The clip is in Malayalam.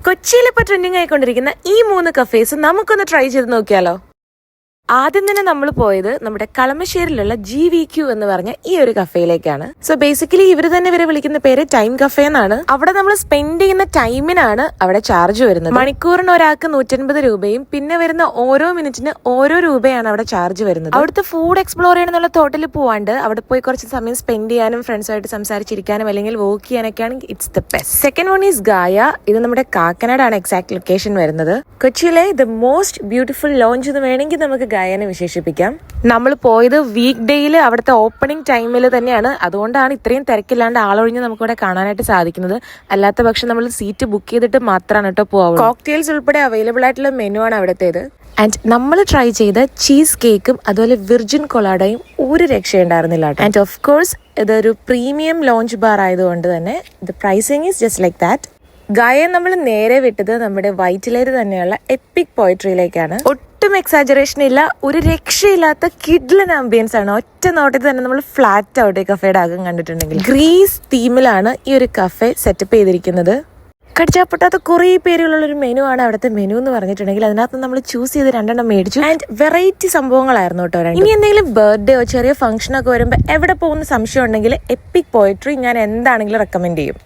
കൊച്ചിയിൽ ഇപ്പോൾ ട്രെൻഡിങ് ആയിക്കൊണ്ടിരിക്കുന്ന ഈ 3 കഫേസ് നമുക്കൊന്ന് ട്രൈ ചെയ്ത് നോക്കിയാലോ. ആദ്യം തന്നെ നമ്മൾ പോയത് നമ്മുടെ കളമശ്ശേരിയിലുള്ള GVQ എന്ന് പറഞ്ഞ ഈ ഒരു കഫേയിലേക്കാണ്. സോ ബേസിക്കലി ഇവരെ വിളിക്കുന്ന പേര് ടൈം കഫേ എന്നാണ്. അവിടെ നമ്മൾ സ്പെൻഡ് ചെയ്യുന്ന ടൈമിനാണ് അവിടെ ചാർജ് വരുന്നത്. മണിക്കൂറിന് ഒരാൾക്ക് 150 രൂപയും പിന്നെ വരുന്ന ഓരോ മിനിറ്റിന് ഓരോ രൂപയാണ് അവിടെ ചാർജ് വരുന്നത്. അവിടുത്തെ ഫുഡ് എക്സ്പ്ലോർ ചെയ്യണമെന്നുള്ള തോട്ടിൽ പോവാണ്ട് അവിടെ പോയി കുറച്ച് സമയം സ്പെൻഡ് ചെയ്യാനും ഫ്രണ്ട്സുമായിട്ട് സംസാരിച്ചിരിക്കാനും അല്ലെങ്കിൽ വർക്ക് ചെയ്യാനൊക്കെയാണ് it's the best. Second one is Gaia. ഇത് നമ്മുടെ കാക്കനാടാണ് എക്സാക്ട് ലൊക്കേഷൻ വരുന്നത്. കൊച്ചിയിലെ ദ മോസ്റ്റ് ബ്യൂട്ടിഫുൾ ലോഞ്ച് എന്ന് വേണമെങ്കിൽ നമുക്ക് ഗായനെ വിശേഷിപ്പിക്കാം. നമ്മൾ പോയത് വീക്ക് ഡേയിൽ അവിടുത്തെ ഓപ്പണിംഗ് ടൈമിൽ തന്നെയാണ്. അതുകൊണ്ടാണ് ഇത്രയും തിരക്കില്ലാണ്ട് ആളൊഴിഞ്ഞ് നമുക്കിവിടെ കാണാനായിട്ട് സാധിക്കുന്നത്. അല്ലാത്ത പക്ഷം നമ്മൾ സീറ്റ് ബുക്ക് ചെയ്തിട്ട് മാത്രമാണ് കേട്ടോ പോവുക. കോക്ടെയിൽസ് ഉൾപ്പെടെ അവൈലബിൾ ആയിട്ടുള്ള മെനു ആണ് അവിടത്തേത്. ആൻഡ് നമ്മൾ ട്രൈ ചെയ്ത ചീസ് കേക്കും അതുപോലെ വിർജിൻ കൊളാഡയും ഒരു രക്ഷയുണ്ടായിരുന്നില്ല. ആൻഡ് ഓഫ് കോഴ്സ് ഇതൊരു പ്രീമിയം ലോഞ്ച് ബാർ ആയതുകൊണ്ട് തന്നെ the pricing is just like that. ഗായയെ നമ്മൾ നേരെ വിട്ടത് നമ്മുടെ വൈറ്റിലേത് തന്നെയുള്ള എപ്പിക് പോയട്രിയിലേക്കാണ്. ഒട്ടും എക്സാജറേഷൻ ഇല്ല, ഒരു രക്ഷയില്ലാത്ത കിഡ്ലൻ ആംബിയൻസ് ആണ്. ഒറ്റ നോട്ടത്തിൽ തന്നെ നമ്മൾ ഫ്ലാറ്റ് ഔട്ട് കഫേയുടെ അകം കണ്ടിട്ടുണ്ടെങ്കിൽ. ഗ്രീസ് തീമിലാണ് ഈ ഒരു കഫേ സെറ്റപ്പ് ചെയ്തിരിക്കുന്നത്. കടിച്ചാപ്പൊട്ടാത്ത കുറേ പേരുകളുള്ള ഒരു മെനു ആണ് അവിടുത്തെ മെനു എന്ന് പറഞ്ഞിട്ടുണ്ടെങ്കിൽ അതിനകത്ത് നമ്മൾ ചൂസ് ചെയ്ത് 2 മേടിച്ചു. ആൻഡ് വെറൈറ്റി സംഭവങ്ങളായിരുന്നു കേട്ടോ. ഇനി എന്തെങ്കിലും ബർത്ത്ഡേയോ ചെറിയ ഫംഗ്ഷനൊക്കെ വരുമ്പോൾ എവിടെ പോകുന്ന സംശയം ഉണ്ടെങ്കിൽ എപ്പിക് പോയട്രി ഞാൻ എന്താണെങ്കിലും റെക്കമെൻഡ് ചെയ്യും.